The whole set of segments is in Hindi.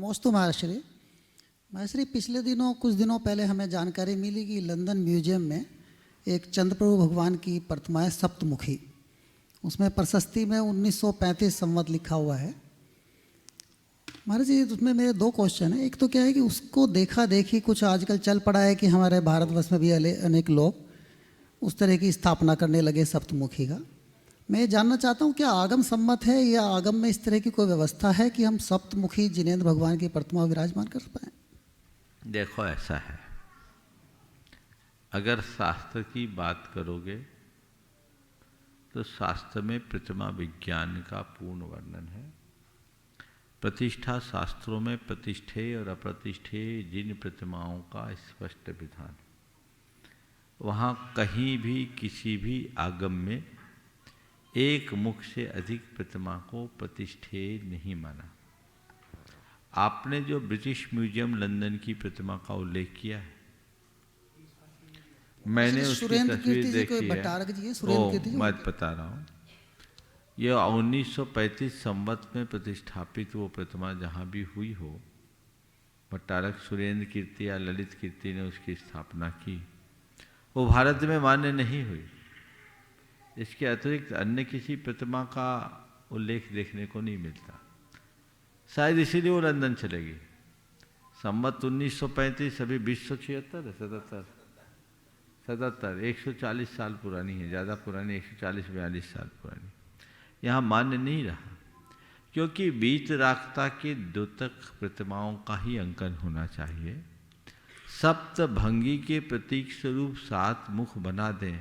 नमोस्तु महर्षि। महर्षि, पिछले दिनों कुछ दिनों पहले हमें जानकारी मिली कि लंदन म्यूजियम में एक चंद्रप्रभु भगवान की प्रतिमा है सप्तमुखी। उसमें प्रशस्ति में 1935 संवत लिखा हुआ है। महर्षि, उसमें मेरे दो क्वेश्चन हैं। एक तो क्या है कि उसको देखा देखी कुछ आजकल चल पड़ा है कि हमारे भारतवर्ष में भी अनेक लोग उस तरह की स्थापना करने लगे सप्तमुखी का। मैं ये जानना चाहता हूँ, क्या आगम सम्मत है या आगम में इस तरह की कोई व्यवस्था है कि हम सप्तमुखी जिनेंद्र भगवान की प्रतिमा विराजमान कर पाएँ? देखो, ऐसा है, अगर शास्त्र की बात करोगे तो शास्त्र में प्रतिमा विज्ञान का पूर्ण वर्णन है। प्रतिष्ठा शास्त्रों में प्रतिष्ठेय और अप्रतिष्ठेय जिन प्रतिमाओं का स्पष्ट विधान, वहाँ कहीं भी किसी भी आगम में एक मुख से अधिक प्रतिमा को प्रतिष्ठेय नहीं माना। आपने जो ब्रिटिश म्यूजियम लंदन की प्रतिमा का उल्लेख किया है, मैंने उसकी तस्वीर देखी है। मैं बता रहा हूँ, यह 1935 संवत में प्रतिष्ठापित वो प्रतिमा जहाँ भी हुई हो, भट्टारक सुरेंद्र कीर्ति या ललित कीर्ति ने उसकी स्थापना की, वो भारत में मान्य नहीं हुई। इसके अतिरिक्त अन्य किसी प्रतिमा का उल्लेख देखने को नहीं मिलता। शायद इसीलिए वो लंदन चलेगी। संवत 1935 अभी 2076 है, 77 140 साल पुरानी है, ज़्यादा पुरानी, 140-42 साल पुरानी। यहाँ मान्य नहीं रहा, क्योंकि बीत रागता के द्योतक प्रतिमाओं का ही अंकन होना चाहिए। सप्त भंगी के प्रतीक स्वरूप 7 मुख बना दें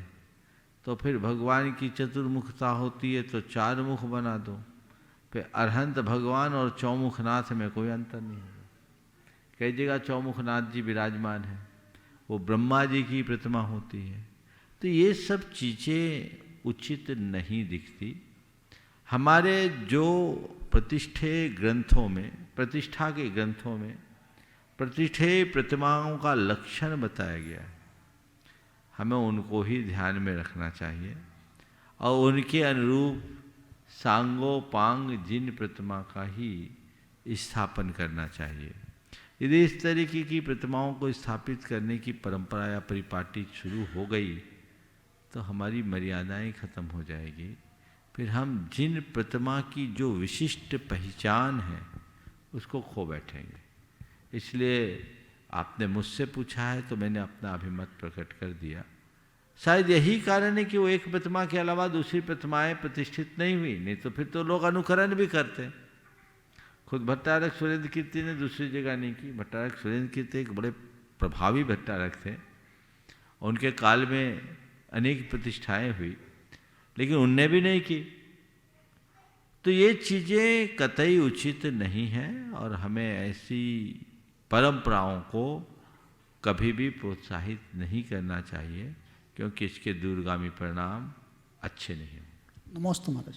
तो फिर भगवान की चतुर्मुखता होती है तो 4 मुख बना दो। फिर अरहंत भगवान और चौमुखनाथ में कोई अंतर नहीं होगा। कई जगह चौमुखनाथ जी विराजमान है, वो ब्रह्मा जी की प्रतिमा होती है। तो ये सब चीज़ें उचित नहीं दिखती। हमारे जो प्रतिष्ठेय ग्रंथों में, प्रतिष्ठा के ग्रंथों में प्रतिष्ठेय प्रतिमाओं का लक्षण बताया गया है, हमें उनको ही ध्यान में रखना चाहिए और उनके अनुरूप सांगोपांग जिन प्रतिमा का ही स्थापन करना चाहिए। यदि इस तरीके की प्रतिमाओं को स्थापित करने की परंपरा या परिपाटी शुरू हो गई तो हमारी मर्यादाएं खत्म हो जाएगी। फिर हम जिन प्रतिमा की जो विशिष्ट पहचान है उसको खो बैठेंगे। इसलिए आपने मुझसे पूछा है तो मैंने अपना अभिमत प्रकट कर दिया। शायद यही कारण है कि वो एक प्रतिमा के अलावा दूसरी प्रतिमाएं प्रतिष्ठित नहीं हुई, नहीं तो फिर तो लोग अनुकरण भी करते। खुद भट्टारक सुरेंद्र कीर्ति ने दूसरी जगह नहीं की। भट्टारक सुरेंद्र कीर्ति एक बड़े प्रभावी भट्टारक थे, उनके काल में अनेक प्रतिष्ठाएं हुई, लेकिन उनने भी नहीं की। तो ये चीज़ें कतई उचित नहीं हैं और हमें ऐसी परंपराओं को कभी भी प्रोत्साहित नहीं करना चाहिए, क्योंकि इसके दूरगामी परिणाम अच्छे नहीं हैं। नमोस्तु महाराज।